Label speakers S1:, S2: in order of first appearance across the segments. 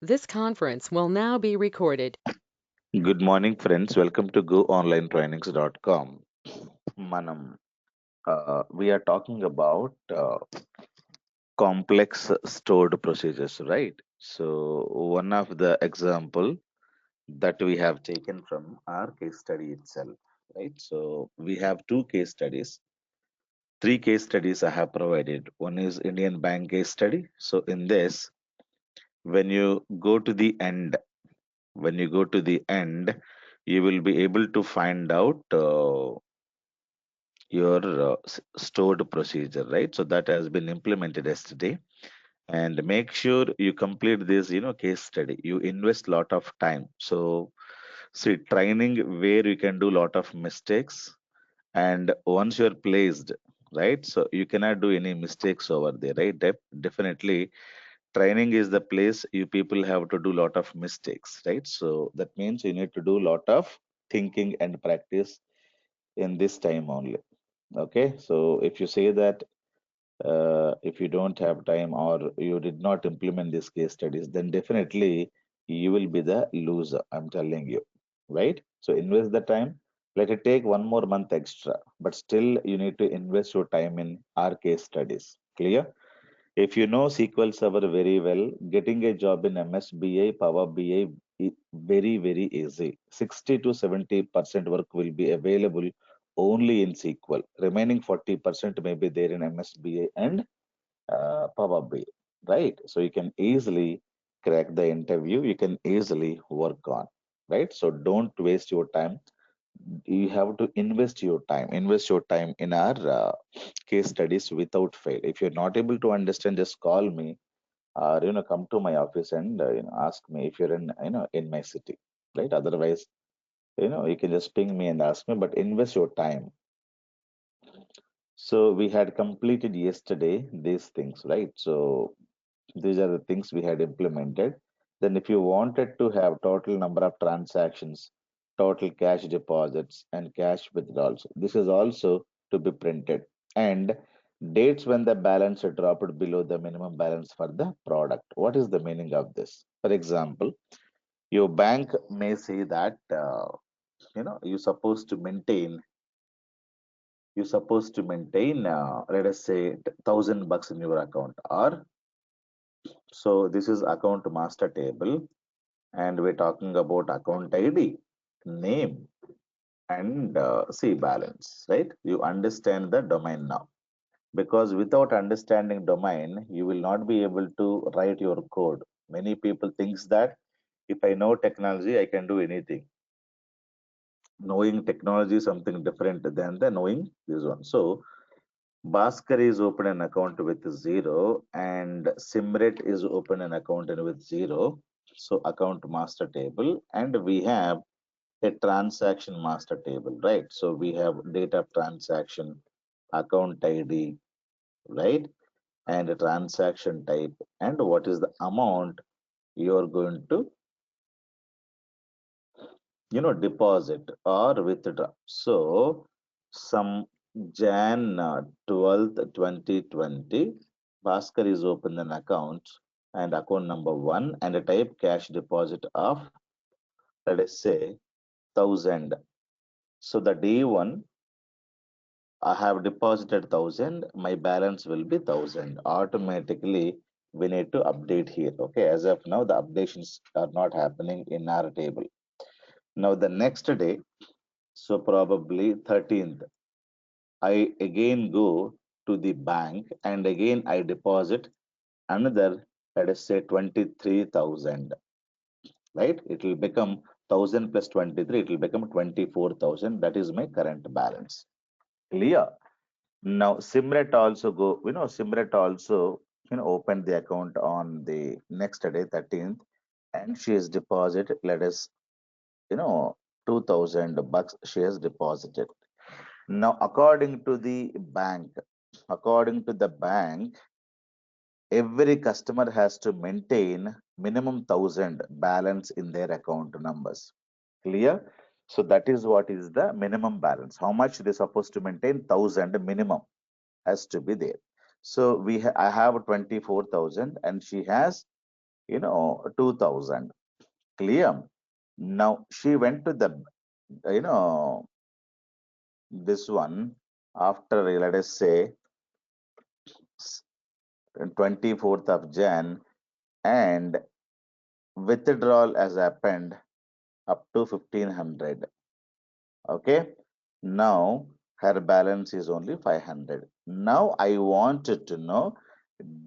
S1: This conference will now be recorded.
S2: Good morning, friends. Welcome to goonlinetrainings.com. Manam, we are talking about complex stored procedures, right? So, one of the example that we have taken from our case study itself, right? So, we have two case studies, three case studies I have provided. One is Indian Bank case study. So, in this, when you go to the end, when you go to the end, you will be able to find out. Your stored procedure, right? So that has been implemented yesterday. And make sure you complete this, case study. You invest lot of time. So see, training where you can do lot of mistakes, and once you're placed, right? So you cannot do any mistakes over there, right? Definitely, training is the place you people have to do lot of mistakes, right? So that means you need to do lot of thinking and practice in this time only. Okay, so if you say that if you don't have time or you did not implement these case studies, then definitely you will be the loser. I'm telling you, right? So invest the time. Let it take 1 more month extra, but still you need to invest your time in our case studies. Clear? If you know SQL Server very well, getting a job in MSBA, Power BI, very, very easy. 60 to 70% work will be available only in SQL. Remaining 40% may be there in MSBA and Power BI, right? So you can easily crack the interview. You can easily work on, right? So don't waste your time. You have to invest your time in our case studies without fail. If you're not able to understand, just call me or come to my office and ask me if you're in my city, right? Otherwise, you can just ping me and ask me, but invest your time. So we had completed yesterday these things, right? So these are the things we had implemented. Then if you wanted to have total number of transactions, total cash deposits and cash withdrawals, this is also to be printed. And dates when the balance dropped below the minimum balance for the product. What is the meaning of this? For example, your bank may say that you're supposed to maintain let us say $1,000 in your account, or so this is account master table, and we're talking about account ID, name, and see balance, right? You understand the domain now, because without understanding domain, you will not be able to write your code. Many people thinks that if I know technology, I can do anything. Knowing technology is something different than the knowing this one. So Bhaskar is open an account with zero, and Simret is open an account with zero. So account master table, and we have a transaction master table, right? So we have date of transaction, account ID, right? And a transaction type, and what is the amount you are going to, deposit or withdraw. So some Jan 12th, 2020, Bhaskar is open an account and account number one and a type cash deposit of, let us say, 1,000. So the day one, I have deposited 1,000, my balance will be 1,000. Automatically, we need to update here. Okay, as of now, the updations are not happening in our table. Now, the next day, so probably 13th, I again go to the bank and again I deposit another, let us say 23,000, right? It will become 1,000 plus 23, it will become 24,000. That is my current balance. Clear? Now, Simret also Simret also, opened the account on the next day, 13th, and she has deposited, let us, $2,000 she has deposited. Now, according to the bank, every customer has to maintain minimum 1,000 balance in their account numbers. Clear? So that is what is the minimum balance. How much they supposed to maintain? 1,000 minimum has to be there. So I have 24,000 and she has 2000. Clear? Now she went to the, you know, this one after, let us say, 24th of Jan, and withdrawal has happened up to 1500. Okay. Now her balance is only 500. Now I wanted to know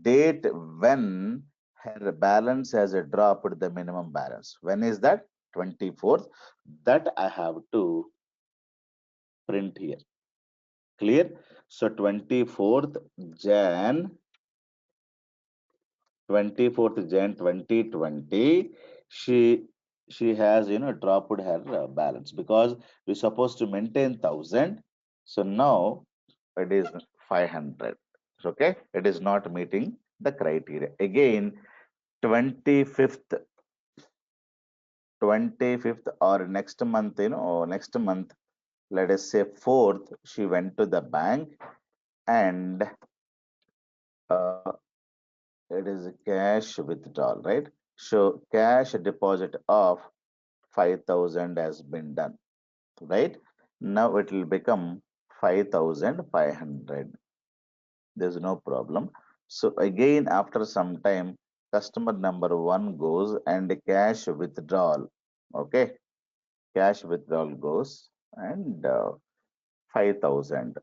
S2: date when her balance has dropped the minimum balance. When is that? 24th. That I have to print here. Clear? So 24th Jan 2020, she has dropped her balance because we're supposed to maintain 1000. So now it is 500. Okay, it is not meeting the criteria. Again, 25th 25th or next month, next month, let us say 4th, she went to the bank, and uh, it is a cash withdrawal, right? So cash deposit of 5000 has been done, right? Now it will become 5500. There's no problem. So again, after some time, customer number one goes and cash withdrawal. Okay, cash withdrawal goes, and 5000,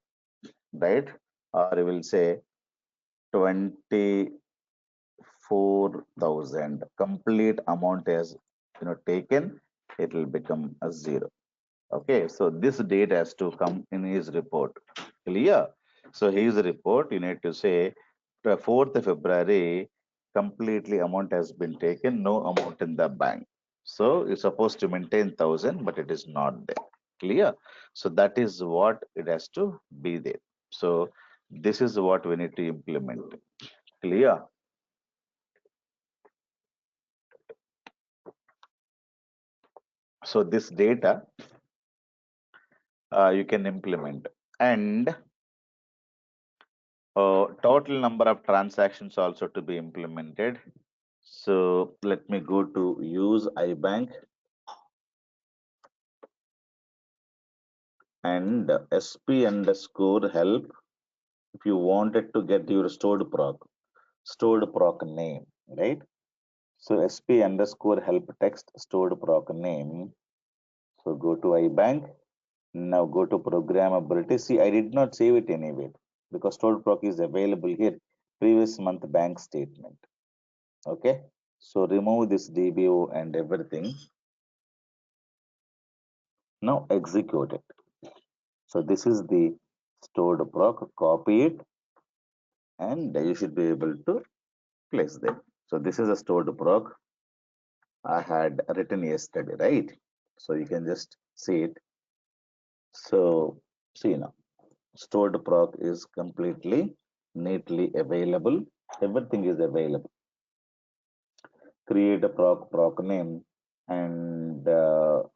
S2: right? Or we will say 24,000. Complete amount is taken. It will become a zero. Okay, so this date has to come in his report. Clear? So his report, you need to say the 4th February, completely amount has been taken, no amount in the bank. So you're supposed to maintain 1000, but it is not there. Clear? So that is what it has to be there. So this is what we need to implement. Clear? So this data you can implement. And total number of transactions also to be implemented. So let me go to use IBank and SP underscore help. If you wanted to get your stored proc name, right? So SP underscore help text stored proc name. So go to IBank. Now go to programmability. See, I did not save it anywhere because stored proc is available here. Previous month bank statement. Okay. So remove this DBO and everything. Now execute it. So this is the stored proc. Copy it, and you should be able to place there. So this is a stored proc I had written yesterday, right? So you can just see it. So see now, stored proc is completely neatly available. Everything is available. Create a proc name, and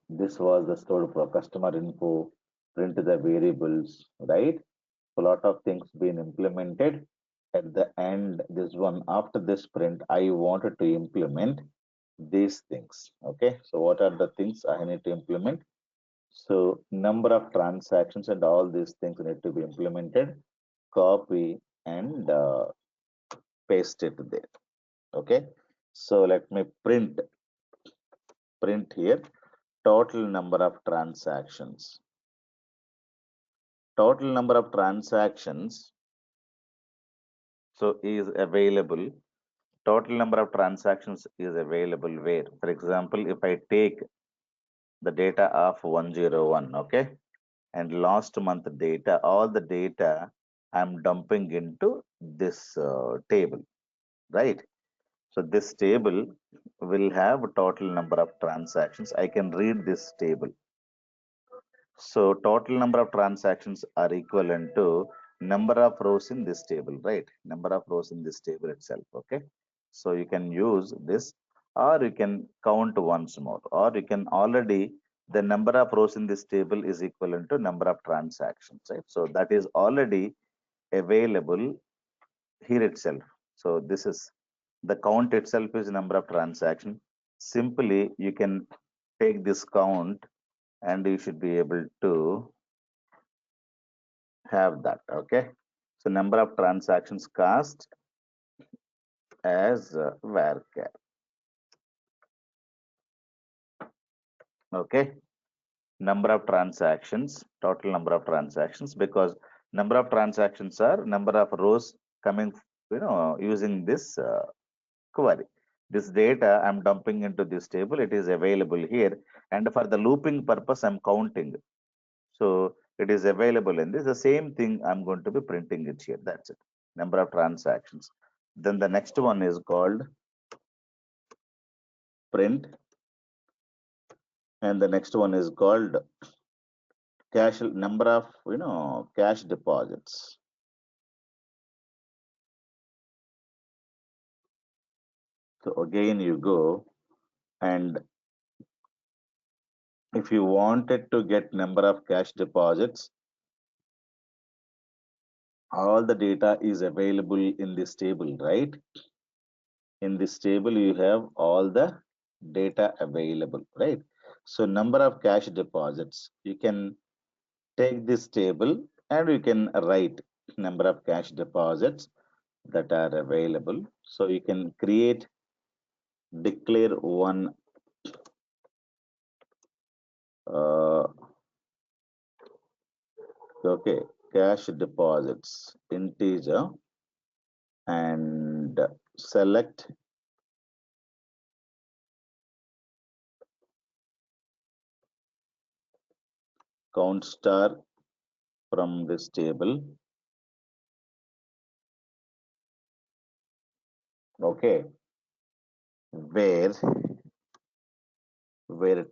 S2: this was the stored proc customer info. Print the variables, right? A lot of things being implemented. At the end, this one, after this print, I wanted to implement these things. Okay, so what are the things I need to implement? So number of transactions and all these things need to be implemented. Copy and paste it there. Okay, so let me print here total number of transactions. Total number of transactions so is available. Total number of transactions is available where? For example, if I take the data of 101, okay, and last month data, all the data I'm dumping into this table, right? So this table will have total number of transactions. I can read this table. So total number of transactions are equivalent to number of rows in this table, right? Number of rows in this table itself, okay? So you can use this, or you can count once more, or you can already, the number of rows in this table is equivalent to number of transactions, right? So that is already available here itself. So this is The count itself is number of transactions. Simply, you can take this count and you should be able to have that. Okay. So number of transactions cast as varchar. Okay. Number of transactions, total number of transactions, because number of transactions are number of rows coming, using this query. This data I'm dumping into this table, it is available here. And for the looping purpose, I'm counting. So it is available in this. The same thing I'm going to be printing it here. That's it. Number of transactions. Then the next one is called print. And the next one is called cash, number of, cash deposits. So again, you go, and if you wanted to get number of cash deposits, all the data is available in this table, right? In this table, you have all the data available, right? So number of cash deposits, you can take this table and you can write number of cash deposits that are available. So you can declare one uh, okay, cash deposits integer and select count star from this table. Okay, where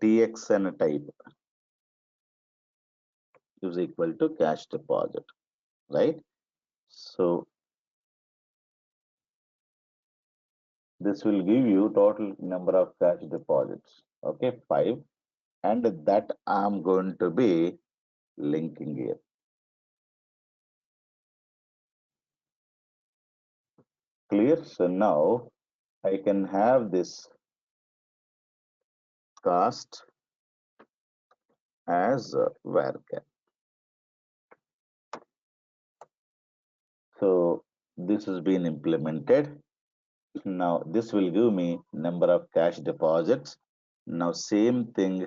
S2: txn type is equal to cash deposit, right? So this will give you total number of cash deposits. Okay, 5, and that I'm going to be linking here. Clear? So now I can have this cast as varchar. So this has been implemented. Now this will give me number of cash deposits. Now same thing,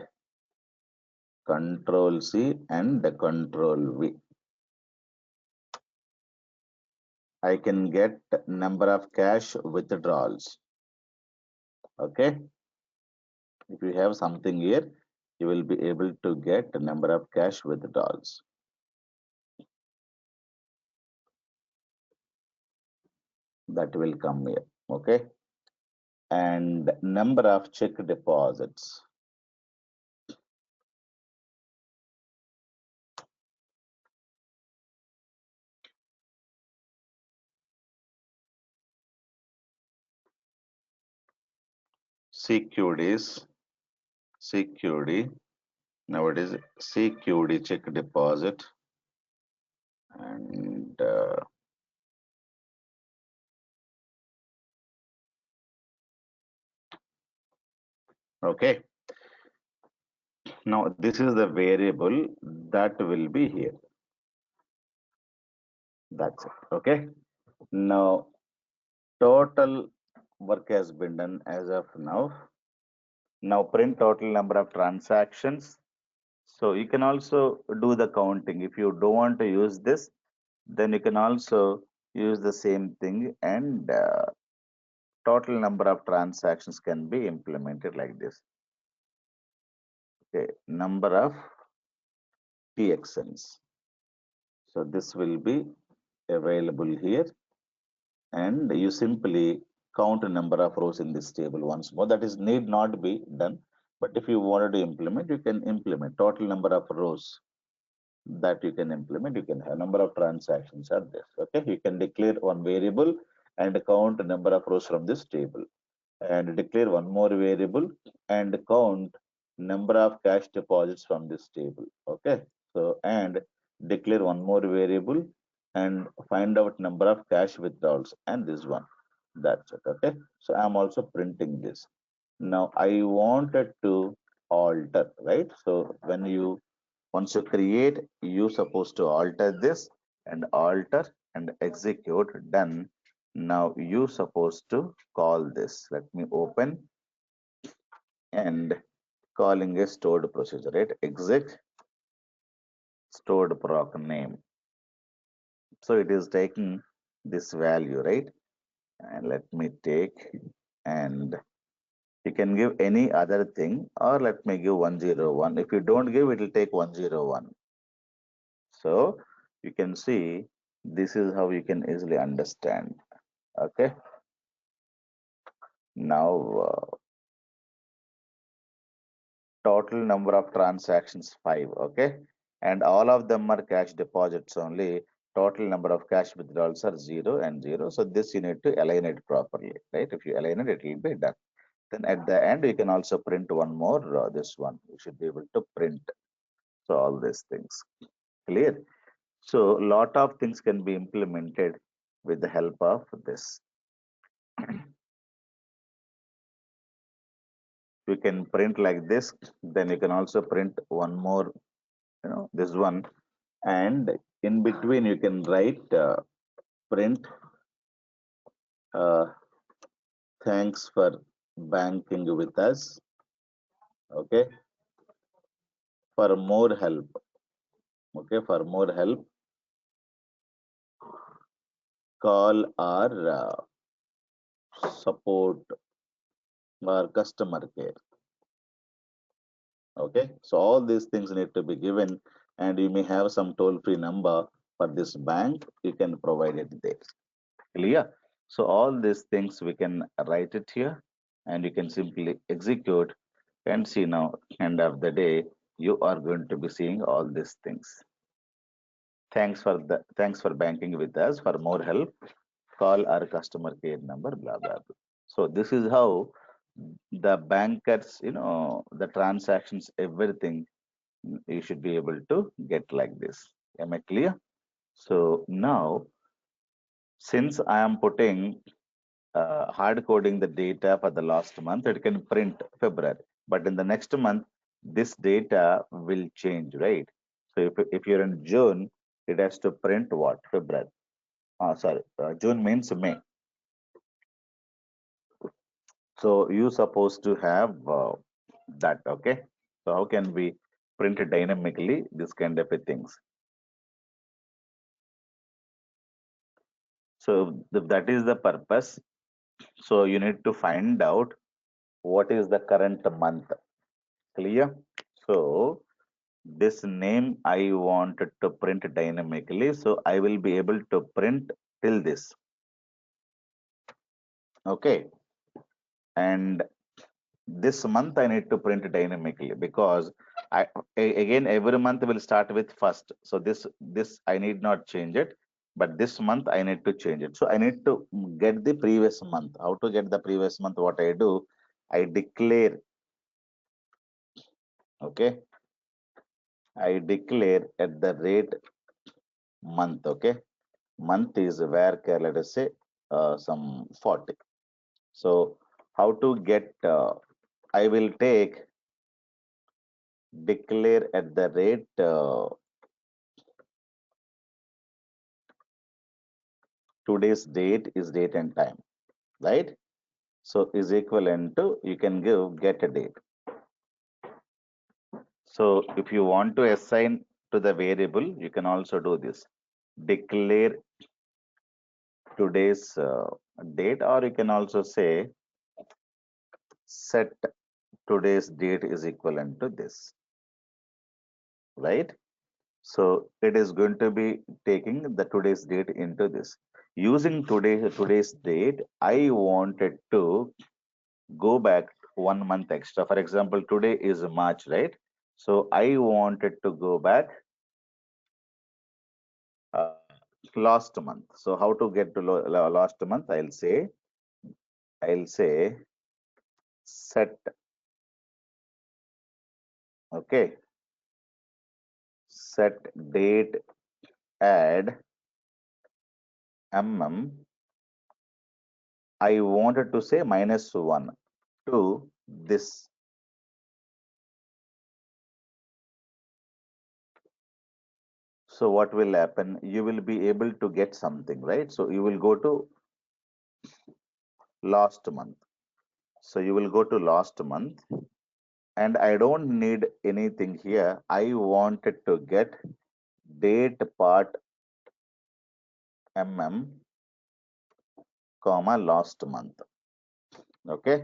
S2: control C and the control V. I can get number of cash withdrawals. Okay. If you have something here, you will be able to get the number of cash withdrawals. That will come here. Okay. And number of check deposits. CQDs, CQD. Now it is CQD check deposit, and okay. Now this is the variable that will be here. That's it. Okay. Now total work has been done as of now. Now print total number of transactions. So you can also do the counting. If you don't want to use this, then you can also use the same thing, and total number of transactions can be implemented like this. Okay, number of TXNs. So this will be available here, and you simply count a number of rows in this table once more. That is need not be done, but if you wanted to implement, you can implement total number of rows that you can implement. You can have number of transactions are this. Okay, you can declare one variable and count number of rows from this table, and declare one more variable and count number of cash deposits from this table. Okay, so and declare one more variable and find out number of cash withdrawals, and this one. That's it. Okay. So I'm also printing this. Now I wanted to alter, right? So when you once you create, you supposed to alter this and alter and execute done. Now you supposed to call this. Let me open and calling a stored procedure, right? Exec stored proc name. So it is taking this value, right? And let me take, and you can give any other thing, or let me give 101. If you don't give, it will take 101. So you can see this is how you can easily understand. Okay. Now, total number of transactions 5. Okay. And all of them are cash deposits only. Total number of cash withdrawals are 0 and 0. So this you need to align it properly, right? If you align it, it will be done. Then at the end, you can also print one more, this one. You should be able to print. So all these things. Clear? So lot of things can be implemented with the help of this. You can print like this, then you can also print one more, this one, and in between you can write print uh, thanks for banking with us. Okay, for more help. Okay, for more help, call our support or customer care. Okay, so all these things need to be given, and you may have some toll-free number for this bank. You can provide it there. Clear? So all these things we can write it here, and you can simply execute and see now. End of the day, you are going to be seeing all these things. Thanks for banking with us. For more help, call our customer care number. Blah blah blah. So this is how the bankers, the transactions, everything you should be able to get like this. Am I clear? So now, since I am putting hard coding the data for the last month, it can print February. But in the next month, this data will change, right? So if you're in June, it has to print what? February. Sorry, June means May. So you supposed to have that, okay? So how can we print it dynamically? This kind of a things. So that is the purpose. So you need to find out what is the current month. Clear? So this name I wanted to print dynamically. So I will be able to print till this. Okay. And this month I need to print dynamically because again every month will start with first. So this I need not change it, but this month I need to change it. So I need to get the previous month. How to get the previous month? What I do, I declare. Okay, I declare at the rate month. Okay, month is where let us say some 40. So how to get? I will take declare at the rate today's date is date and time, right? So is equivalent to, you can give get a date. So if you want to assign to the variable, you can also do this. Declare today's date, or you can also say set today's date is equivalent to this, right? So it is going to be taking the today's date into this. Using today's date, I wanted to go back 1 month extra. For example, today is March, right? So I wanted to go back uh, last month. So how to get to last month? I'll say set. Okay, set date, add mm I wanted to say -1 to this. So what will happen? You will be able to get something, right? So you will go to last month. So you will go to last month, and I don't need anything here. I wanted to get date part comma last month. Okay.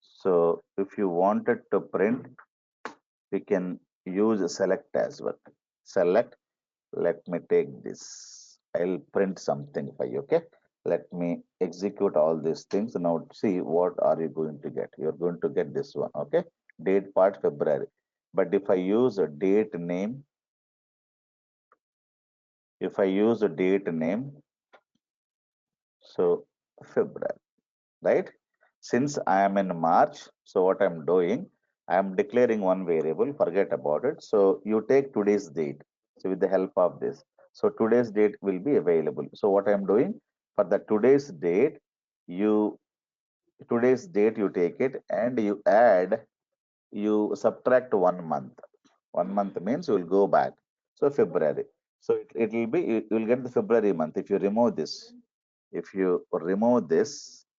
S2: So if you wanted to print, we can use select as well. Select. Let me take this. I'll print something for you. Okay. Let me execute all these things. Now see what are you going to get. You're going to get this one. Okay. Date part February. But if I use a date name, if I use a date name, so February, right? Since I am in March, so what I'm doing, I am declaring one variable, forget about it. So you take today's date. So with the help of this, so today's date will be available. So what I'm doing for the you today's date you take it and you subtract 1 month. 1 month means you will go back. So February. So it will be you will get the February month if you remove this. If you remove this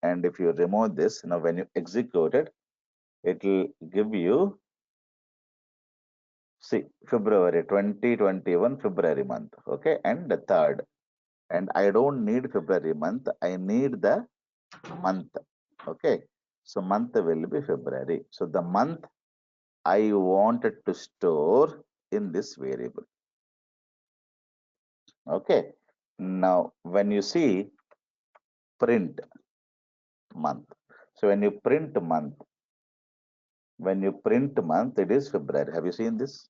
S2: and if you remove this, now when you execute it, it will give you, see, February 2021 February month. Okay, and the third. And I don't need February month, I need the month. Okay, so month will be February. So the month I wanted to store in this variable. Okay, now when you see print month, so when you print month, it is February. Have you seen this?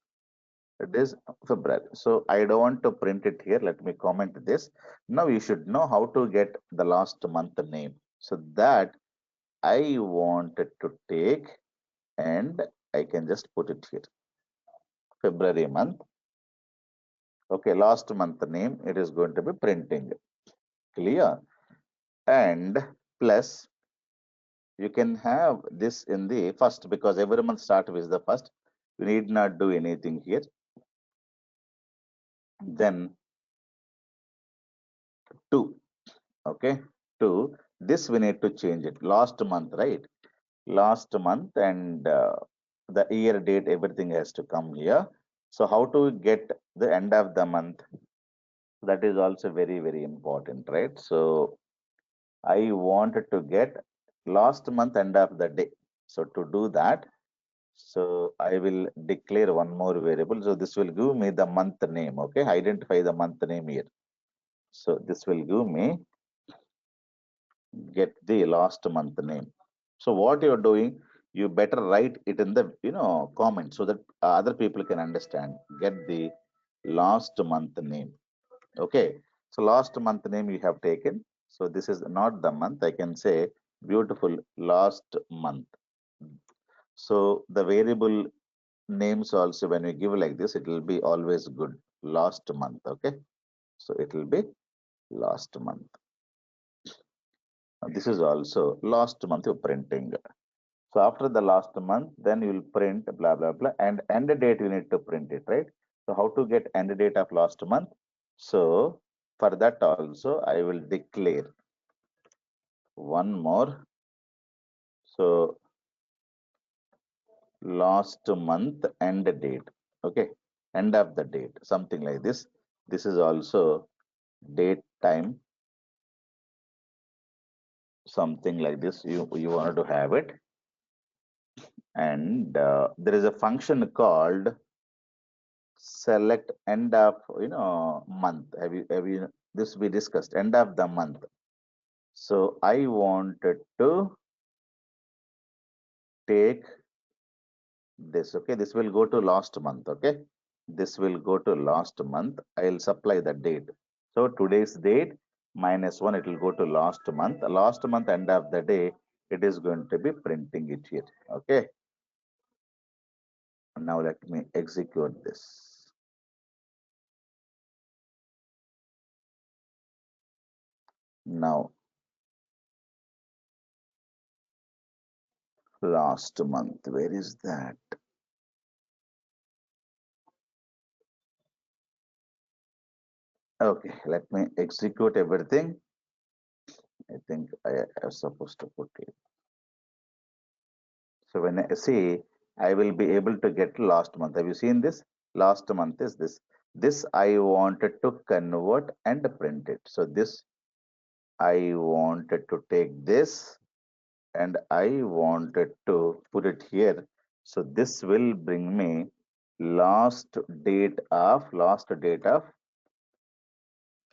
S2: It is February. So I don't want to print it here. Let me comment this. Now you should know how to get the last month name. So that I wanted to take and I can just put it here. February month. Okay, last month name, it is going to be printing. Clear? And plus you can have this in the first because every month start with the first. You need not do anything here. Then 2. Okay, 2. This we need to change it. Last month, right? Last month and the year date, everything has to come here. So how to get the end of the month? That is also very, very important, right? So I wanted to get last month end of the day. So to do that, so I will declare one more variable. So this will give me the month name. Okay, identify the month name here. So this will give me get the last month name. So what you're doing, you better write it in the comment so that other people can understand. Get the last month name. Okay. So last month name you have taken. So this is not the month. I can say beautiful last month. So the variable names also when we give like this, it will be always good. Last month. Okay. So it will be last month. This is also last month you're printing. So after the last month, then you will print blah, blah, blah, and end date you need to print it, right? So how to get end date of last month? So for that also, I will declare one more. So last month end date, okay? End of the date, something like this. This is also date time, something like this. You wanted to have it. And there is a function called select end of month. Have you this we discussed end of the month. So I wanted to take this. Okay, this will go to last month. Okay, this will go to last month. I'll supply the date. So today's date -1, it will go to last month. Last month end of the day, it is going to be printing it here. Okay, now let me execute this. Now Last month, where is that? Okay, let me execute everything. I think I am supposed to put it. So when I see, I will be able to get last month. Have you seen this? Last month is this. This I wanted to convert and print it. So this I wanted to take this and I wanted to put it here. So this will bring me last date of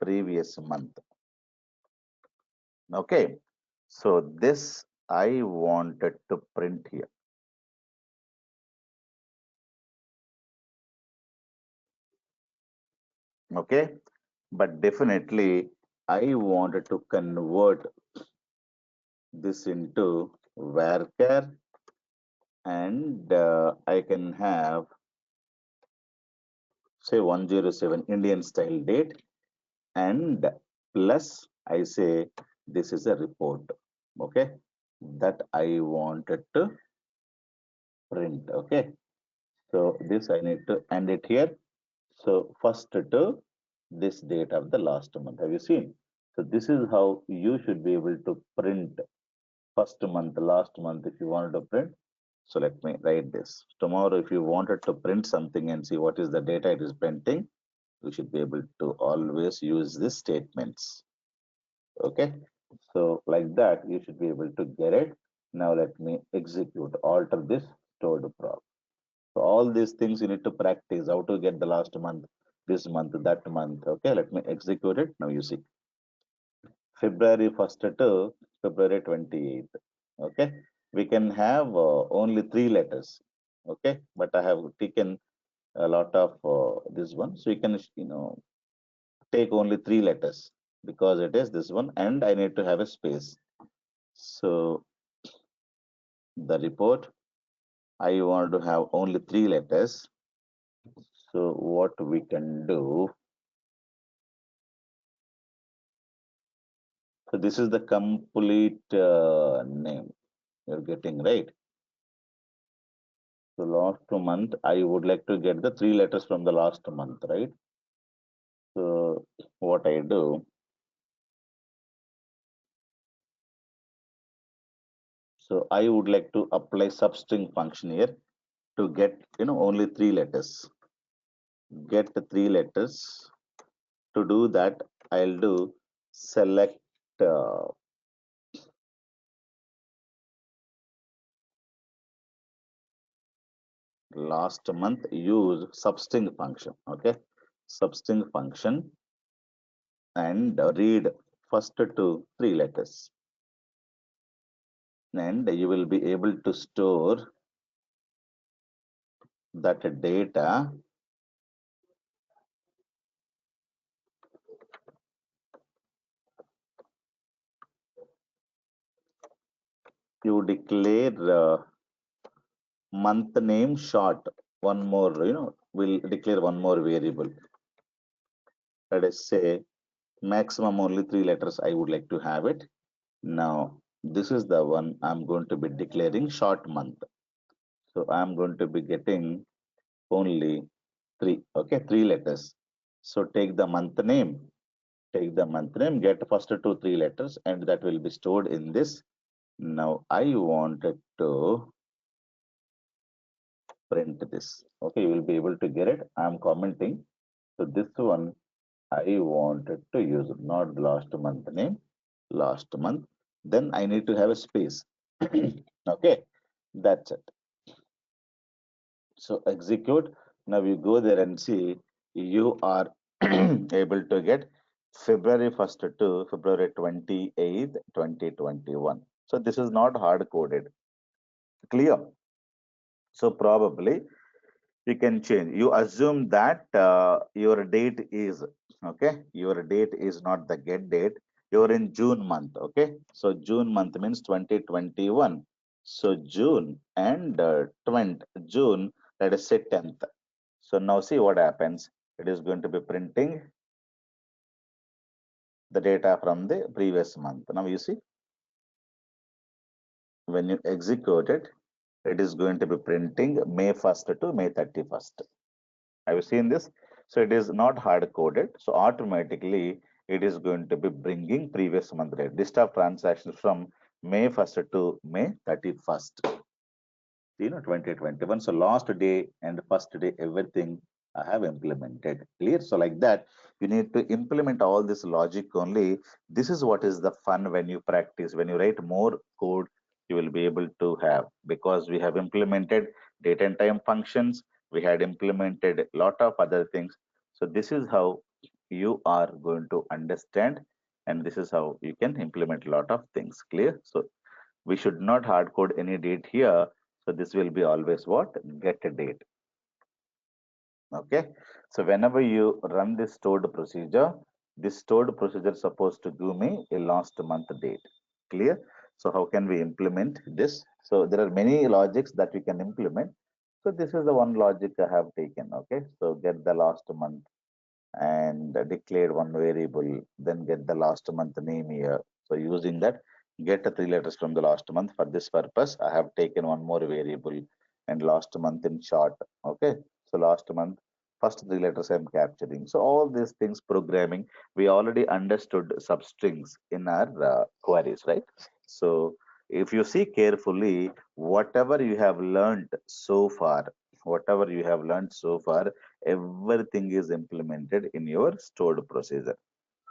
S2: previous month. Okay. So this I wanted to print here. Okay. But definitely I wanted to convert this into varchar and I can have say 107 Indian style date and plus I say this is a report, okay, that I wanted to print, okay. So this I need to end it here. So first to this date of the last month. Have you seen? So this is how you should be able to print first month, last month if you wanted to print. So let me write this. Tomorrow, if you wanted to print something and see what is the data it is printing, you should be able to always use these statements. Okay. So like that, you should be able to get it. Now let me execute, alter this stored prop. So all these things you need to practice how to get the last month, this month, that month. Okay, let me execute it. Now you see February 1st to February 28th. Okay, we can have only three letters. Okay, but I have taken a lot of this one, so you can take only three letters because it is this one, and I need to have a space. So the report I want to have only three letters. So what we can do, so this is the complete name you're getting, right? So last month, I would like to get the three letters from the last month, right? So what I do, so I would like to apply substring function here to get, only three letters. Get the three letters. To do that, I'll do select last month, use substring function, okay? Substring function and read first two three letters. And you will be able to store that data. You declare month name short. One more, we'll declare one more variable. Let us say maximum only three letters I would like to have it. Now, this is the one I'm going to be declaring short month. So I'm going to be getting only three, okay, three letters. So take the month name, get first two, three letters, and that will be stored in this. Now I wanted to print this. Okay, you will be able to get it. I'm commenting. So this one I wanted to use not last month name, last month. Then I need to have a space. Okay, that's it. So execute. Now you go there and see you are able to get February 1st to February 28th, 2021. So this is not hard coded. Clear? So probably you can change. You assume that your date is okay. Your date is not the get date. You're in June month. Okay. So June month means 2021. So June and 20 June, let us say 10th. So now see what happens. It is going to be printing the data from the previous month. Now you see When you execute it, it is going to be printing May 1st to May 31st. Have you seen this? So it is not hard coded. So automatically it is going to be bringing previous month date. List of transactions from May 1st to May 31st. 2021. So last day and first day, everything I have implemented. Clear? So like that, you need to implement all this logic only. This is what is the fun when you practice. When you write more code, you will be able to have, because we have implemented date and time functions. We had implemented a lot of other things. So this is how you are going to understand, and this is how you can implement a lot of things. Clear? So we should not hard code any date here. So this will be always what? Get a date. Okay. So whenever you run this stored procedure, this stored procedure is supposed to give me a last month date. Clear? So how can we implement this? So there are many logics that we can implement. So this is the one logic I have taken. Okay. So get the last month and declared one variable, then get the last month name here. So using that, get the three letters from the last month. For this purpose, I have taken one more variable and last month in short. Okay. So last month, first three letters I'm capturing. So all these things programming, we already understood substrings in our queries, right? So if you see carefully, whatever you have learned so far, whatever you have learned so far, everything is implemented in your stored procedure.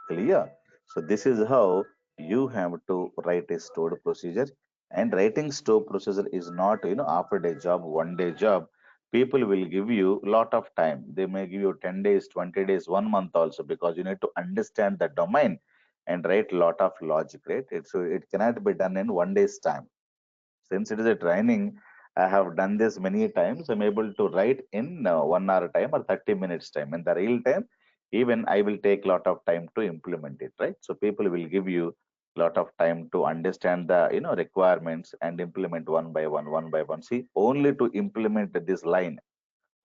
S2: Clear? So this is how you have to write a stored procedure. And writing stored procedure is not, after day job, 1 day job. People will give you a lot of time. They may give you 10 days, 20 days, 1 month also, because you need to understand the domain and write a lot of logic, right? So it cannot be done in 1 day's time. Since it is a training, I have done this many times. I'm able to write in 1 hour time or 30 minutes time. In the real time, even I will take a lot of time to implement it, right? So people will give you a lot of time to understand the requirements and implement one by one, one by one. See, only to implement this line,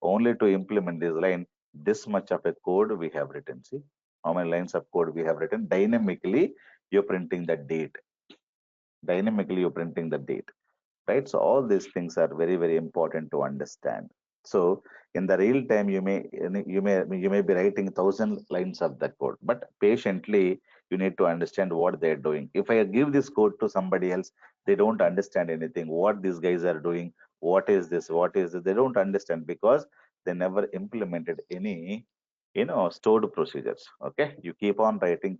S2: only to implement this line, this much of a code we have written. See how many lines of code we have written. Dynamically, you're printing the date. Dynamically, you're printing the date, right? So all these things are very, very important to understand. So in the real time, you may be writing 1,000 lines of that code, but patiently you need to understand what they're doing. If I give this code to somebody else, they don't understand anything, what these guys are doing, what is this, what is this, they don't understand, because they never implemented any stored procedures. Okay, you keep on writing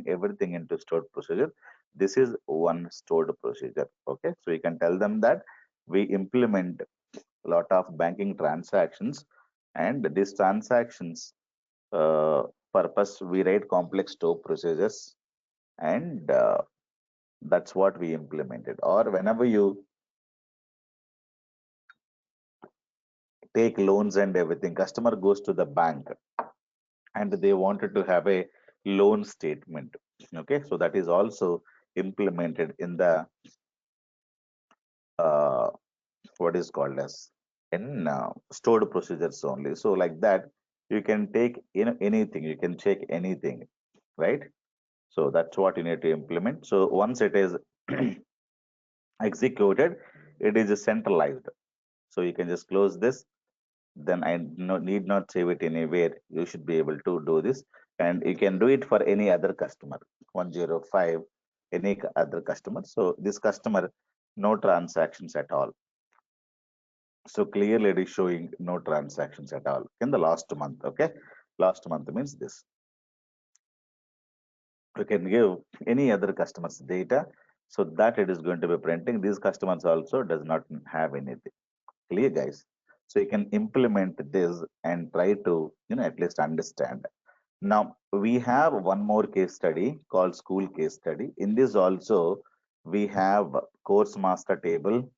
S2: everything into stored procedure. This is one stored procedure. Okay, so you can tell them that we implement a lot of banking transactions, and these transactions purpose we write complex stored procedures, and that's what we implemented. Or whenever you take loans and everything, customer goes to the bank and they wanted to have a loan statement. Okay, so that is also implemented in the uh, what is called as in stored procedures only. So like that, you can take anything, you can check anything, right? So that's what you need to implement. So once it is executed, it is centralized. So you can just close this, then I need not save it anywhere. You should be able to do this, and you can do it for any other customer, 105, any other customer. So this customer, no transactions at all. So clearly it is showing no transactions at all in the last month. Okay, last month means this. You can give any other customers data, so that it is going to be printing. These customers also does not have anything. Clear, guys? So you can implement this and try to at least understand. Now we have one more case study called school case study. In this also we have course master table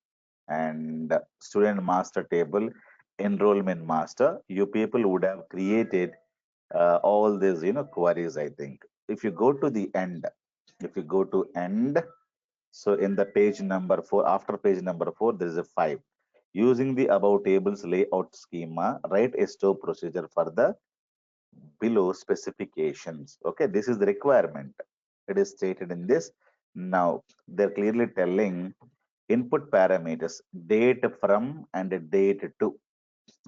S2: and student master table, enrollment master. You people would have created all these queries, I think. If you go to the end, if you go to end, so in the page number 4, after page number 4, there is a 5. Using the above tables layout schema, write a store procedure for the below specifications. Okay, this is the requirement. It is stated in this. Now they're clearly telling Input parameters, date from and date to.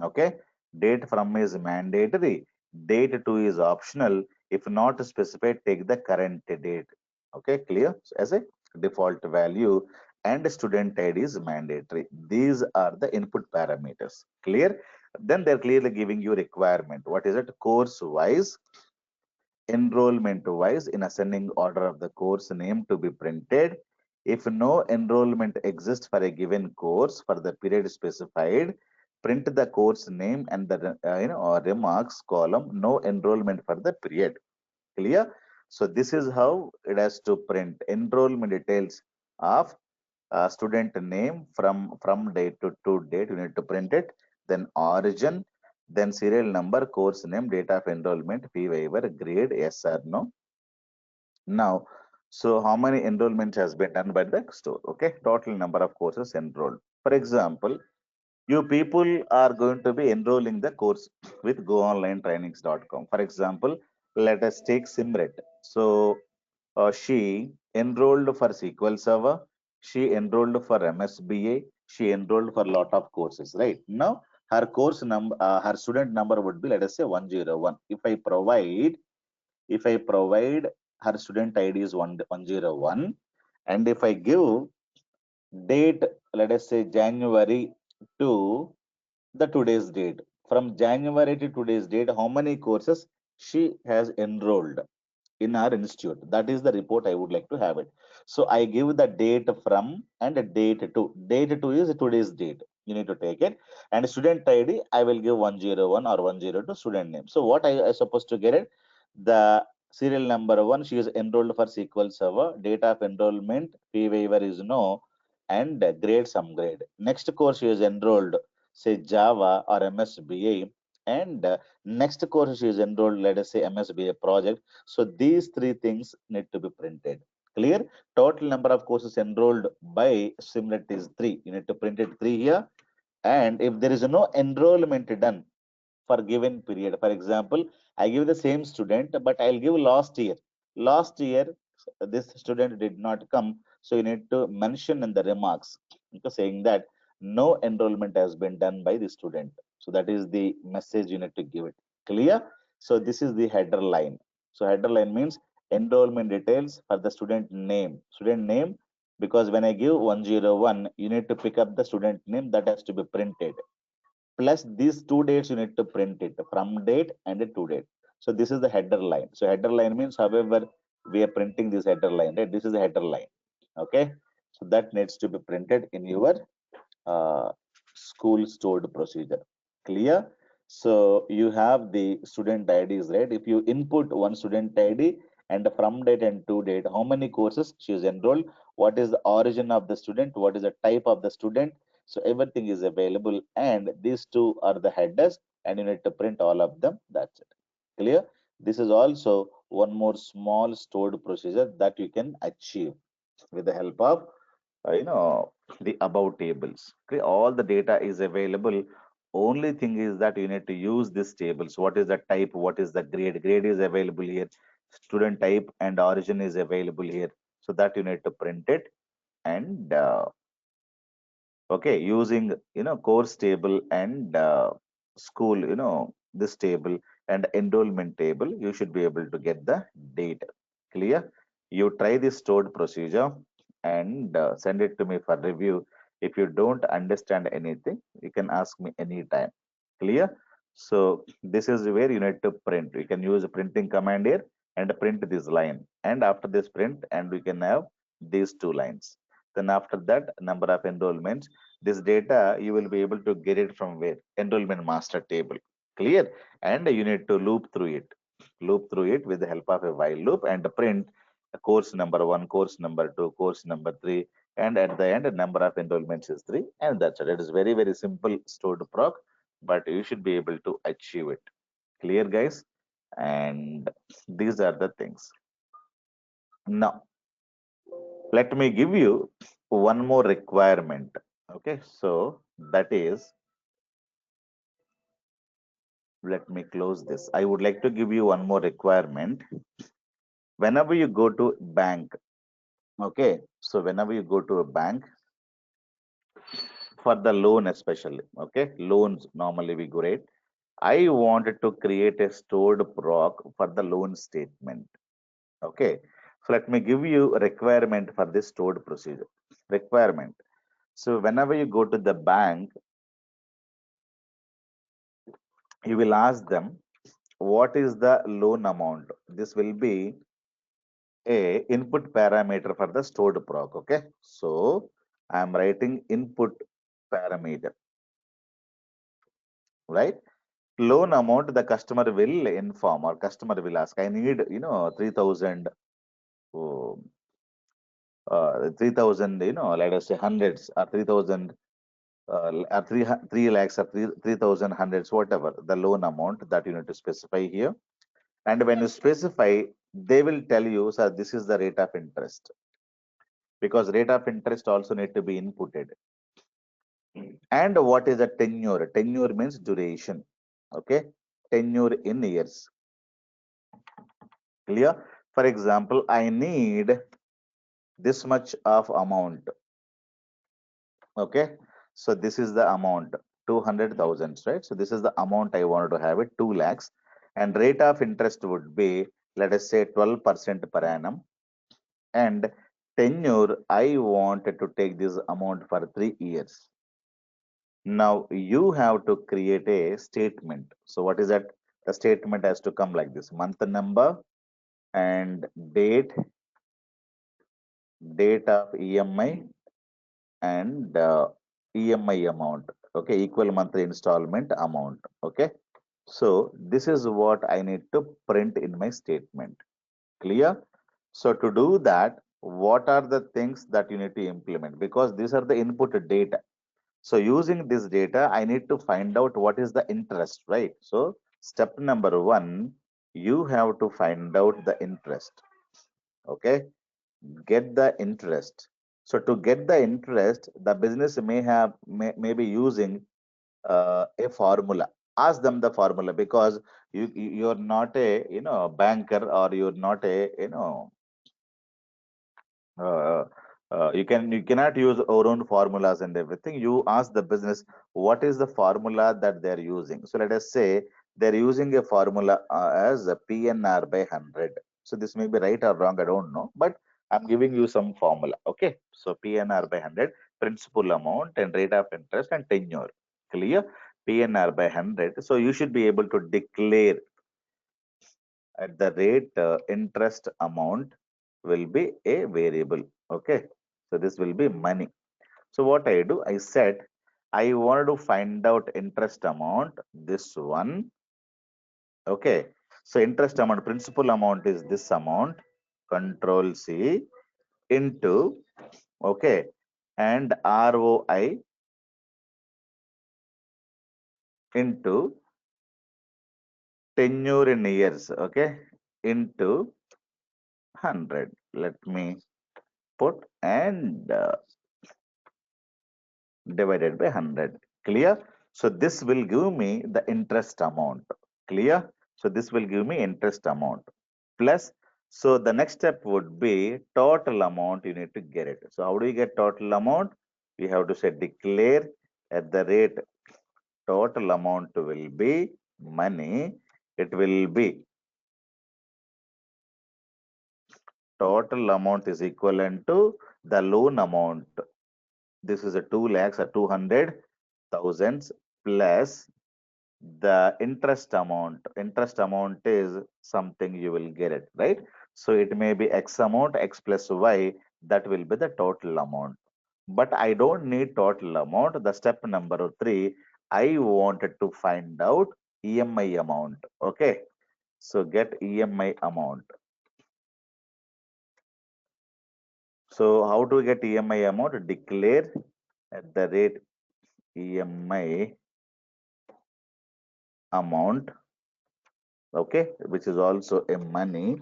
S2: Okay, date from is mandatory, date to is optional. If not specified, take the current date. Okay, clear? So as a default value, and student id is mandatory. These are the input parameters. Clear? Then they're clearly giving you requirement. What is it? Course wise, enrollment wise, in ascending order of the course name to be printed. If no enrollment exists for a given course for the period specified, print the course name and the or remarks column, no enrollment for the period. Clear? So this is how it has to print enrollment details of student name from date to date. You need to print it. Then origin, then serial number, course name, date of enrollment, fee waiver, grade, yes or no. Now, so how many enrollments has been done by the store? Okay, total number of courses enrolled. For example, you people are going to be enrolling the course with goonlinetrainings.com. For example, let us take Simret. So she enrolled for SQL Server, she enrolled for MSBA, she enrolled for lot of courses, right? Now her course number, her student number would be, let us say, 101. If I provide her student ID is 101, and if I give date, let us say January to the today's date, from January to today's date, how many courses she has enrolled in our institute. That is the report I would like to have it. So I give the date from and the date to. Date to is today's date. You need to take it. And student ID, I will give 101 or 102 student name. So what I supposed to get it? The serial number one, she is enrolled for SQL Server. Date of enrollment, fee waiver is no, and grade some grade. Next course she is enrolled, say Java or MSBA, and next course she is enrolled, let us say MSBA project. So these three things need to be printed. Clear? Total number of courses enrolled by Simlet is 3. You need to print it 3 here. And if there is no enrollment done for given period, for example, I give the same student, but I'll give last year. Last year, this student did not come. So you need to mention in the remarks, okay, saying that no enrollment has been done by the student. So that is the message you need to give it. Clear? So this is the header line. So header line means enrollment details for the student name. Student name, because when I give 101, you need to pick up the student name that has to be printed. Plus these two dates you need to print it, from date and a to date. So this is the header line. So header line means however we are printing this header line, right? This is the header line. Okay. So that needs to be printed in your uh, school stored procedure. Clear? So you have the student IDs, right? If you input one student ID and from date and to date, how many courses she is enrolled, what is the origin of the student, what is the type of the student. So everything is available, and these two are the headers, and you need to print all of them. That's it. Clear? This is also one more small stored procedure that you can achieve with the help of the above tables. Okay, all the data is available. Only thing is that you need to use these tables. What is the type, what is the grade? Grade is available here, student type and origin is available here, so that you need to print it. And okay, using course table and school, this table and enrollment table, you should be able to get the data. Clear? You try this stored procedure and send it to me for review. If you don't understand anything, you can ask me anytime. Clear? So this is where you need to print. You can use a printing command here and print this line, and after this print, and we can have these two lines. Then after that, number of enrollments, this data you will be able to get it from where? Enrollment master table. Clear? And you need to loop through it with the help of a while loop, and print course number one, course number two, course number three, and at the end, number of enrollments is three, and that's it. It is very, very simple stored proc, but you should be able to achieve it. Clear, guys? And these are the things. Now, let me give you one more requirement. Okay, so that is, let me close this. I would like to give you one more requirement. Whenever you go to bank, okay, so whenever you go to a bank, for the loan especially. Okay, loans normally we grade. I wanted to create a stored proc for the loan statement. Okay, so let me give you a requirement for this stored procedure. Requirement. So whenever you go to the bank, you will ask them what is the loan amount. This will be a input parameter for the stored proc. Okay, so I am writing input parameter, right? Loan amount the customer will inform or customer will ask. I need 3,000, 3,000, let us say hundreds, or 3,000, or 3 lakhs, or 3,000 hundreds, whatever the loan amount that you need to specify here. And when you specify, they will tell you, sir, this is the rate of interest, because rate of interest also need to be inputted. And what is a tenure? Tenure means duration. Okay, tenure in years. Clear? For example, I need this much of amount. Okay, so this is the amount, 200,000, right? So this is the amount I wanted to have it, 2 lakhs, and rate of interest would be, let us say, 12% per annum. And tenure, I wanted to take this amount for 3 years. Now you have to create a statement. So what is that? The statement has to come like this: month number and date of EMI, and EMI amount. Okay, equal monthly installment amount. Okay, so this is what I need to print in my statement. Clear? So to do that, what are the things that you need to implement? Because these are the input data. So using this data, I need to find out what is the interest, right? So step number one, you have to find out the interest. Okay, get the interest. So to get the interest, the business may be using a formula. Ask them the formula, because you're not a banker, or you're not a uh, you cannot use our own formulas and everything. You ask the business what is the formula that they're using. So let us say they're using a formula as a PNR by 100. So this may be right or wrong, I don't know, but I'm giving you some formula. Okay, so PNR by 100, principal amount and rate of interest and tenure. Clear? PNR by 100. So you should be able to declare at the rate interest amount will be a variable. Okay, so this will be money. So what I do, I said I wanted to find out interest amount, this one. Okay, so interest amount, principal amount is this amount, control C, into, okay, and ROI into tenure in years, okay, into 100. Let me put, and divided by 100. Clear? So this will give me the interest amount. Clear? So this will give me interest amount plus. So the next step would be total amount. You need to get it. So how do you get total amount? We have to say declare at the rate total amount will be money. It will be total amount is equivalent to the loan amount. This is a 2 lakhs or 200 thousands plus the interest amount is something you will get it, right? So it may be x amount, x plus y, that will be the total amount. But I don't need total amount. The step number 3, I wanted to find out EMI amount. Okay, so get EMI amount. So how to get EMI amount? Declare at the rate EMI amount, okay, which is also a money.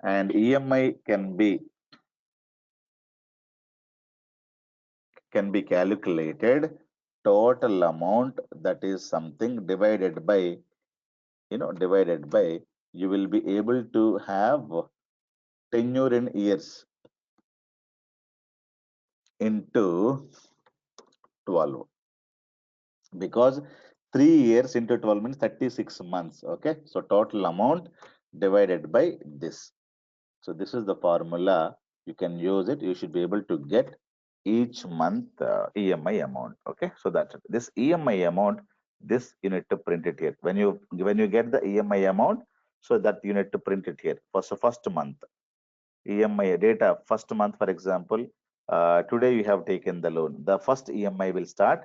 S2: And EMI can be calculated total amount, that is something divided by, you will be able to have tenure in years into 12, because 3 years into 12 means 36 months. Okay, so total amount divided by this. So this is the formula. You can use it. You should be able to get each month EMI amount. Okay, so that's it. This EMI amount, this you need to print it here. When you get the EMI amount, so that you need to print it here for the first month. EMI data first month, for example, today you have taken the loan. The first EMI will start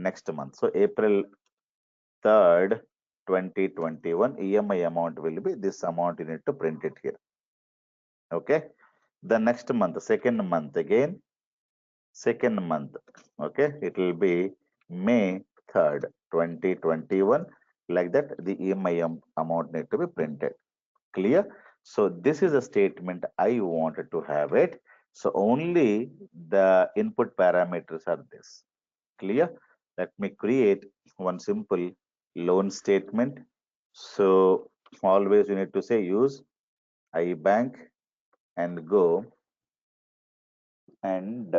S2: next month. So April 3rd, 2021 EMI amount will be this amount. You need to print it here. Okay. The next month, second month again, second month. Okay, it will be May 3rd, 2021. Like that, the EMI amount need to be printed. Clear? So this is a statement I wanted to have it. So only the input parameters are this. Clear? Let me create one simple loan statement. So always you need to say use IBank and go and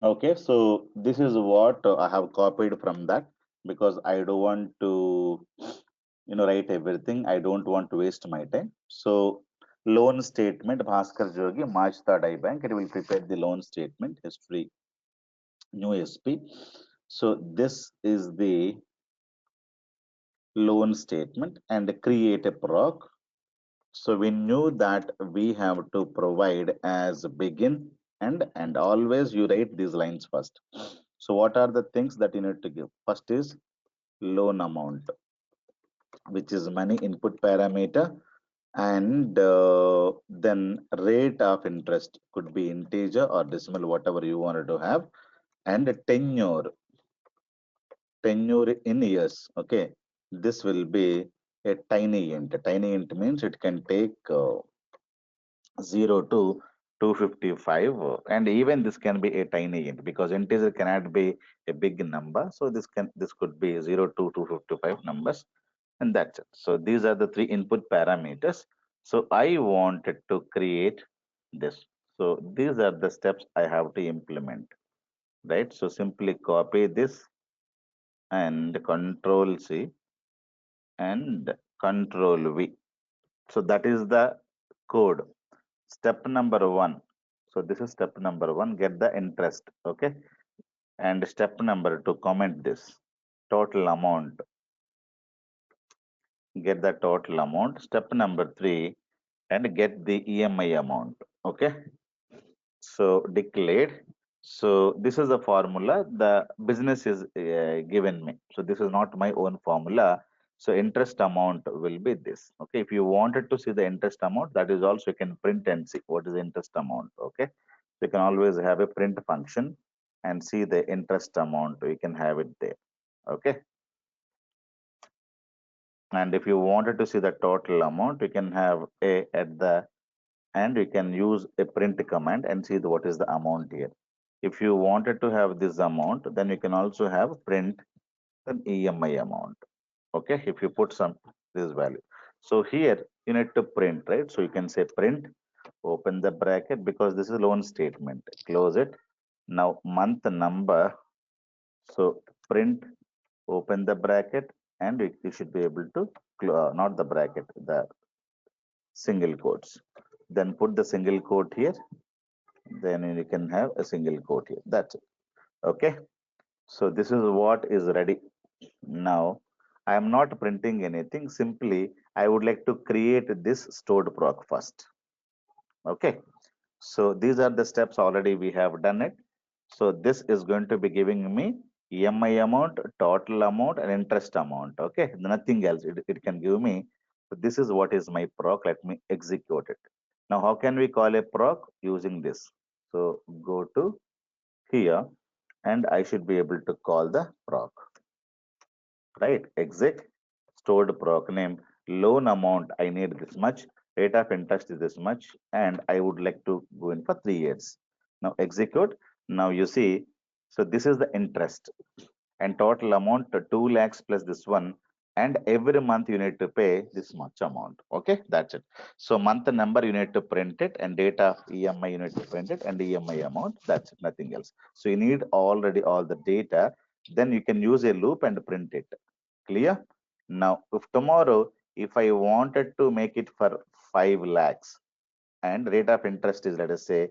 S2: okay, so this is what I have copied from that, because I don't want to, write everything. I don't want to waste my time. So loan statement, Bhaskar Jogi, March 3rd IBank. It will prepare the loan statement history, new SP. So this is the loan statement and create a proc. So we knew that we have to provide as begin and always you write these lines first. So what are the things that you need to give? First is loan amount, which is money input parameter, and then rate of interest could be integer or decimal, whatever you wanted to have, and tenure in years. Okay, this will be a tiny int. A tiny int means it can take 0 to 255, and even this can be a tiny int, because integer cannot be a big number. So this could be 0 to 255 numbers, and that's it. So these are the three input parameters. So I wanted to create this. So these are the steps I have to implement, right? So simply copy this and control C and control V. So that is the code. Step number one. So this is step number one, get the interest. Okay. And step number two, comment this total amount, get the total amount. Step number three, and get the EMI amount. Okay. So declared. So this is the formula the business is given me. So this is not my own formula. So interest amount will be this. Okay. If you wanted to see the interest amount, that is also you can print and see what is the interest amount. Okay. So you can always have a print function and see the interest amount. You can have it there. Okay. And if you wanted to see the total amount, you can have a at the, and you can use a print command and see what is the amount here. If you wanted to have this amount, then you can also have print an EMI amount. Okay, if you put some this value. So here you need to print, right? So you can say print, open the bracket, because this is loan statement. Close it. Now month number. So print, open the bracket, and you should be able to not the bracket, the single quotes. Then put the single quote here, then you can have a single quote here. That's it. Okay. So this is what is ready. Now I am not printing anything. Simply I would like to create this stored proc first. Okay, so these are the steps already we have done it. So this is going to be giving me EMI amount, total amount, and interest amount. Okay, nothing else. It can give me. So this is what is my proc. Let me execute it. Now, how can we call a proc using this? So go to here, and I should be able to call the proc. Right? Exec stored proc name. Loan amount I need this much. Rate of interest is this much, and I would like to go in for 3 years. Now execute. Now you see. So this is the interest and total amount 2 lakhs plus this one, and every month you need to pay this much amount. Okay, that's it. So month number you need to print it, and date of EMI you need to print it, and EMI amount. That's it, nothing else. So you need already all the data. Then you can use a loop and print it. Clear? Now if tomorrow if I wanted to make it for 5 lakhs, and rate of interest is, let us say,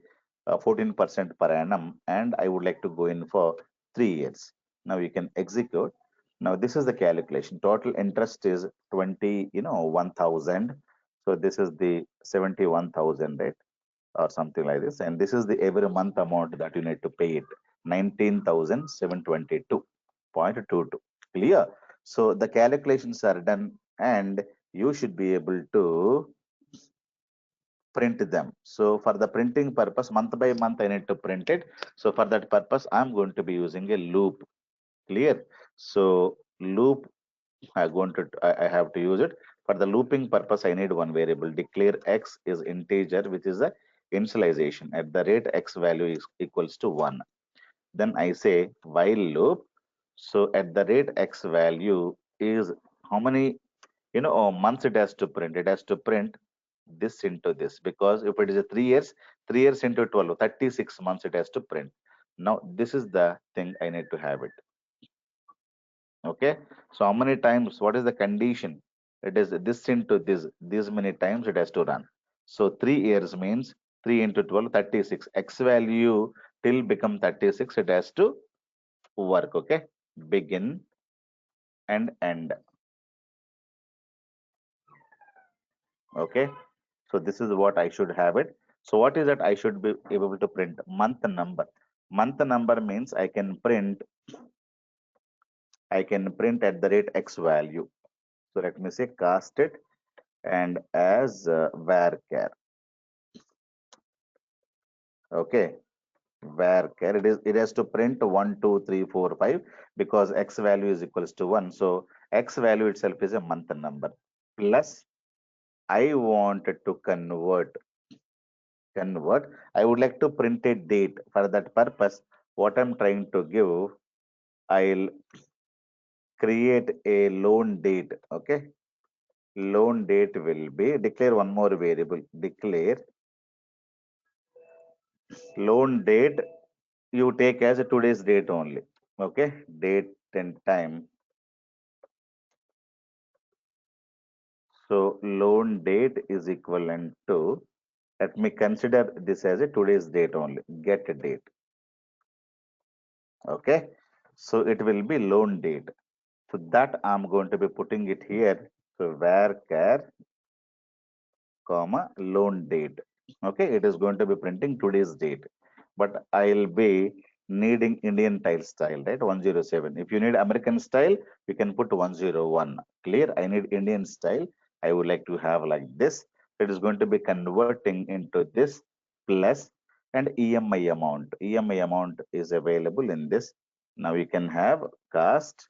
S2: 14% per annum, and I would like to go in for 3 years. Now you can execute. Now this is the calculation. Total interest is 1,000. So this is the 71,000, right? Or something like this. And this is the every month amount that you need to pay it, 19,722.22. Clear? So the calculations are done, and you should be able to print them. So for the printing purpose, month by month, I need to print it. So for that purpose, I'm going to be using a loop. Clear? So loop, I have to use it. For the looping purpose, I need one variable. Declare x is integer, which is the initialization. At the rate x value is equals to 1. Then I say while loop. So at the rate x value is how many months it has to print. It has to print this into this, because if it is a 3 years, 3 years into 12, 36 months it has to print. Now this is the thing I need to have it. Okay, so how many times, what is the condition? It is this into this many times it has to run. So 3 years means 3 into 12, 36. X value till become 36, it has to work. Okay, begin and end. Okay, so this is what I should have it. So what is that I should be able to print? Month number. Month number means I can print at the rate x value. So let me say cast it and as varchar. Okay, varchar, it has to print 1 2 3 4 5, because x value is equals to 1. So x value itself is a month number, plus I wanted to convert. I would like to print a date. For that purpose, what I'm trying to give, I'll create a loan date. Okay, loan date will be, declare one more variable. Declare loan date. You take as a today's date only. Okay, date and time. So loan date is equivalent to, let me consider this as a today's date only. Get a date. Okay, so it will be loan date. So that I'm going to be putting it here. So varchar, comma, loan date. Okay, it is going to be printing today's date. But I'll be needing Indian style, right? 107. If you need American style, you can put 101. Clear? I need Indian style. I would like to have like this. It is going to be converting into this plus and EMI amount. EMI amount is available in this. Now you can have cast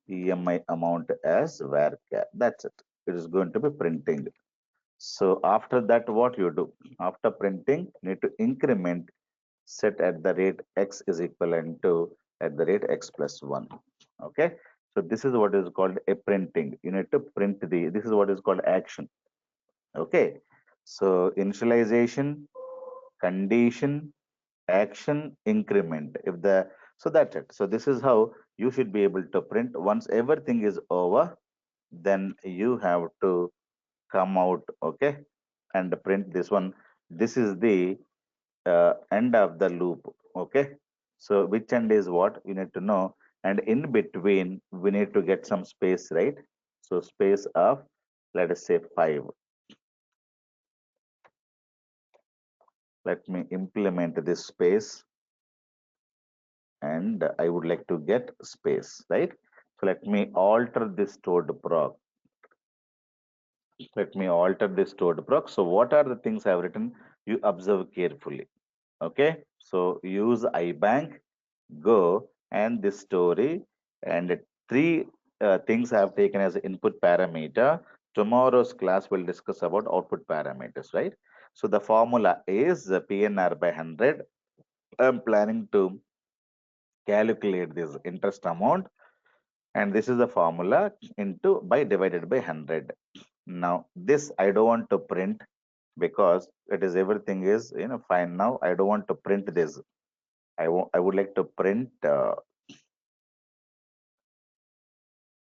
S2: EMI amount as varchar. That's it. It is going to be printing. So after that, what you do? After printing, you need to increment set at the rate x is equivalent to at the rate x plus 1. Okay. So this is what is called a printing. You need to print this is what is called action. Okay. So initialization, condition, action, increment. If the so that's it. So this is how you should be able to print. Once everything is over, then you have to come out, okay, and print this one. This is the end of the loop. Okay, so which end is what you need to know, and in between we need to get some space, right? So space of, let us say, 5. Let me implement this space, and I would like to get space, right? So let me alter this stored proc. Let me alter this stored proc. So what are the things I have written? You observe carefully. Okay. So use IBank, go, and this story, and three things I have taken as input parameter. Tomorrow's class will discuss about output parameters, right? So the formula is PNR by 100. I'm planning to calculate this interest amount, and this is the formula into by divided by 100. Now this I don't want to print because it is everything is fine. Now I don't want to print this. I would like to print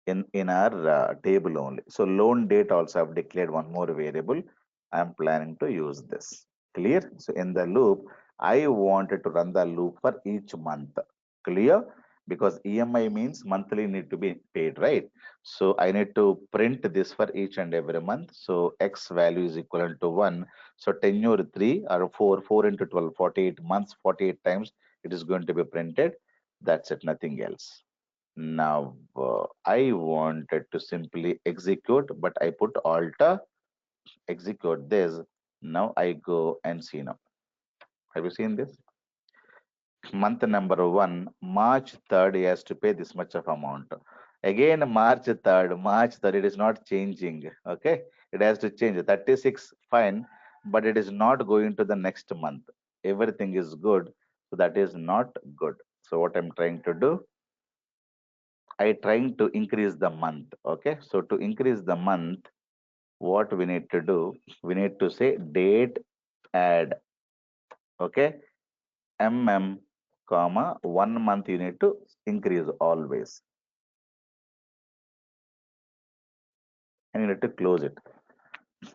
S2: in our table only. So loan date also I've declared one more variable. I'm planning to use this. Clear? So in the loop, I wanted to run the loop for each month. Clear? Because EMI means monthly need to be paid, right? So I need to print this for each and every month. So X value is equivalent to 1. So tenure 3 or 4, 4 into 12, 48 months, 48 times it is going to be printed. That's it, nothing else. Now, I wanted to simply execute, but I put alter, execute this. Now I go and see now. Have you seen this? Month number 1, March 3rd, he has to pay this much of amount. Again, March 3rd, it is not changing. Okay, it has to change. 36, fine, but it is not going to the next month. Everything is good, so that is not good. So what I'm trying to do, I trying to increase the month. Okay, so to increase the month, what we need to do, we need to say date add. Okay, comma 1 month you need to increase always, and you need to close it.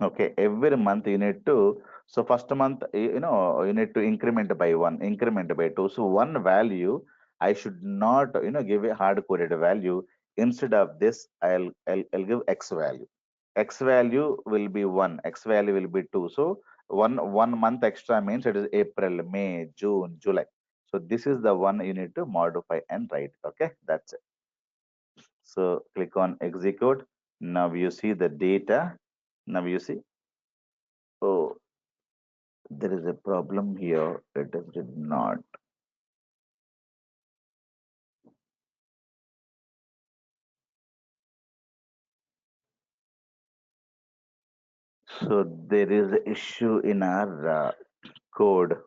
S2: Okay, every month you need to. So first month, you need to increment by 1, increment by 2. So one value I should not give a hard coded value. Instead of this, I'll give X value. X value will be 1, X value will be 2. So one month extra means it is April, May, June, July. So this is the one you need to modify and write. Okay, that's it. So click on execute. Now you see the data. Now you see, oh, there is a problem here. It did not. So there is an issue in our code.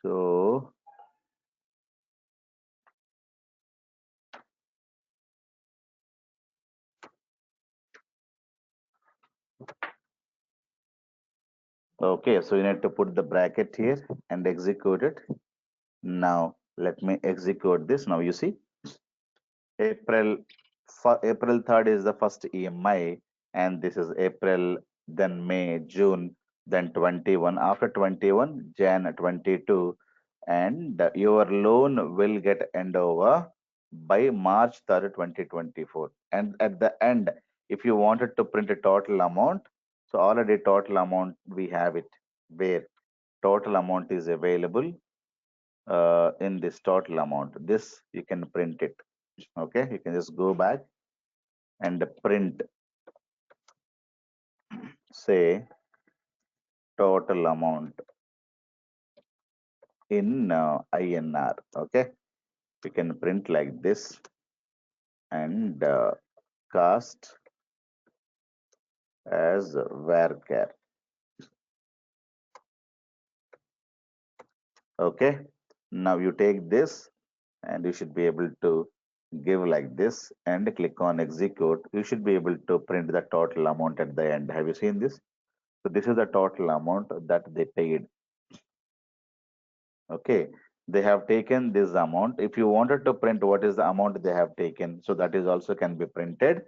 S2: So okay, so you need to put the bracket here and execute it. Now let me execute this. Now you see April 3rd is the first EMI, and this is April, then May, June, then 21. After 21, Jan 22, and your loan will get end over by March 3rd, 2024. And at the end, if you wanted to print a total amount, so already total amount we have it where total amount is available in this total amount. This you can print it. Okay, you can just go back and print, say, total amount in INR. Okay, you can print like this, and cast as varchar. Okay, now you take this and you should be able to give like this and click on execute. You should be able to print the total amount at the end. Have you seen this? So this is the total amount that they paid. Okay, they have taken this amount. If you wanted to print what is the amount they have taken, so that is also can be printed,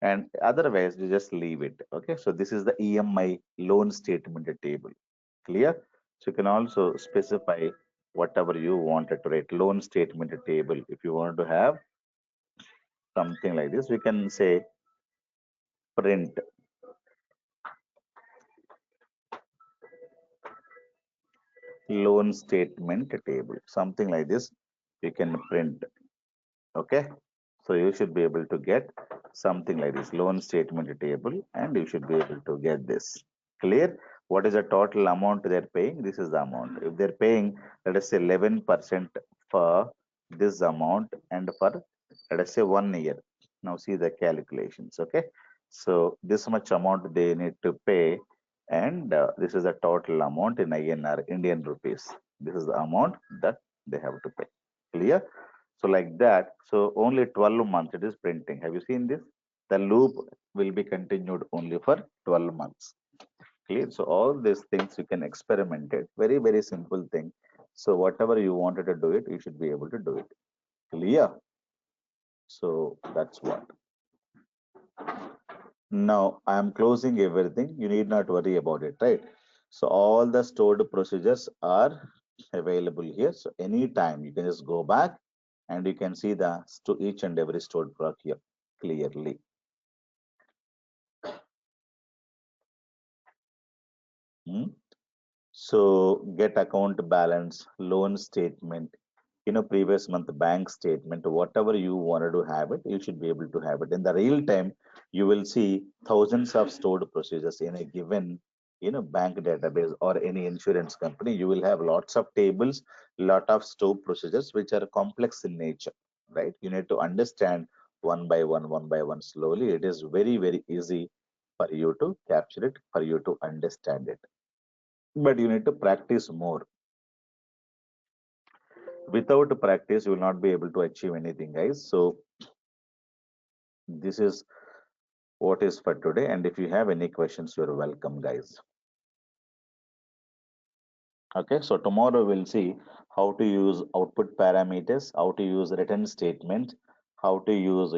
S2: and otherwise you just leave it. Okay, so this is the EMI loan statement table. Clear? So you can also specify whatever you wanted to write. Loan statement table, if you want to have something like this, we can say print loan statement table, something like this. You can print. Okay, so you should be able to get something like this loan statement table, and you should be able to get this. Clear? What is the total amount they're paying? This is the amount. If they're paying, let us say 11% for this amount, and for, let us say, 1 year. Now see the calculations. Okay, so this much amount they need to pay, and this is the total amount in INR, Indian rupees. This is the amount that they have to pay. Clear? So like that, so only 12 months it is printing. Have you seen this? The loop will be continued only for 12 months. Clear? So all these things you can experiment it. Very, very simple thing. So whatever you wanted to do it, you should be able to do it. Clear? So that's what. Now I am closing everything. You need not worry about it, right? So all the stored procedures are available here. So anytime you can just go back and you can see the each and every stored proc here clearly. Hmm? So get account balance, loan statement, previous month bank statement, whatever you wanted to have it, you should be able to have it. In the real time, you will see thousands of stored procedures in a given, bank database or any insurance company. You will have lots of tables, lot of stored procedures, which are complex in nature, right? You need to understand one by one, slowly. It is very, very easy for you to capture it, for you to understand it, but you need to practice more. Without practice, you will not be able to achieve anything, guys. So this is what is for today, and if you have any questions, you're welcome, guys. Okay, so tomorrow we'll see how to use output parameters, how to use return statement, how to use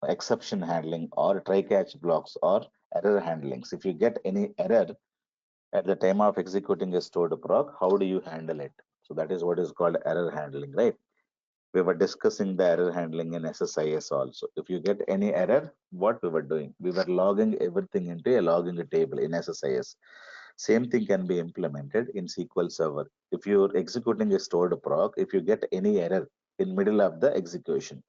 S2: exception handling or try catch blocks or error handlings. If you get any error at the time of executing a stored proc, how do you handle it? So that is what is called error handling, right? We were discussing the error handling in SSIS also. If you get any error, what we were doing? We were logging everything into a logging table in SSIS. Same thing can be implemented in SQL Server. If you're executing a stored proc, if you get any error in middle of the execution,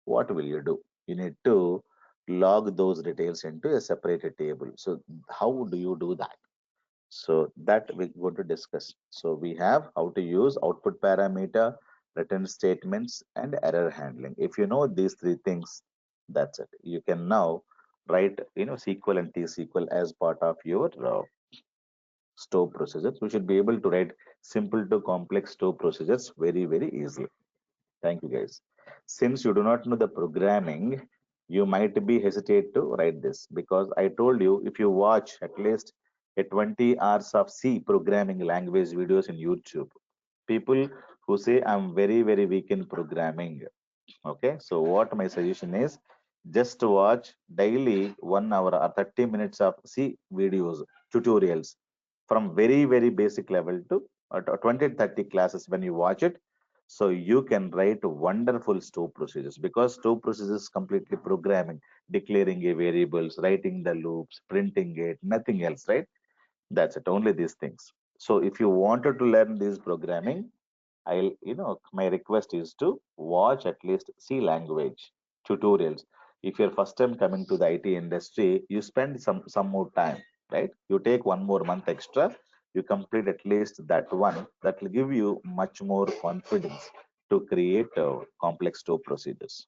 S2: what will you do? You need to log those details into a separate table. So how do you do that? So that we're going to discuss. So we have how to use output parameter, return statements, and error handling. If you know these three things, that's it. You can now write, SQL and T-SQL as part of your store procedures. We should be able to write simple to complex store procedures very, very easily. Thank you, guys. Since you do not know the programming, you might be hesitate to write this, because I told you, if you watch at least a 20 hours of C programming language videos in YouTube, people who say I'm very, very weak in programming. Okay, so what my suggestion is, just watch daily 1 hour or 30 minutes of C videos, tutorials from very, very basic level to 20 30 classes. When you watch it, so you can write wonderful store procedures, because store procedures is completely programming, declaring a variables, writing the loops, printing it, nothing else, right? That's it, only these things. So if you wanted to learn this programming, I'll, my request is to watch at least C language tutorials. If you're first time coming to the IT industry, you spend some more time, right? You take 1 more month extra, you complete at least that one. That will give you much more confidence to create complex store procedures.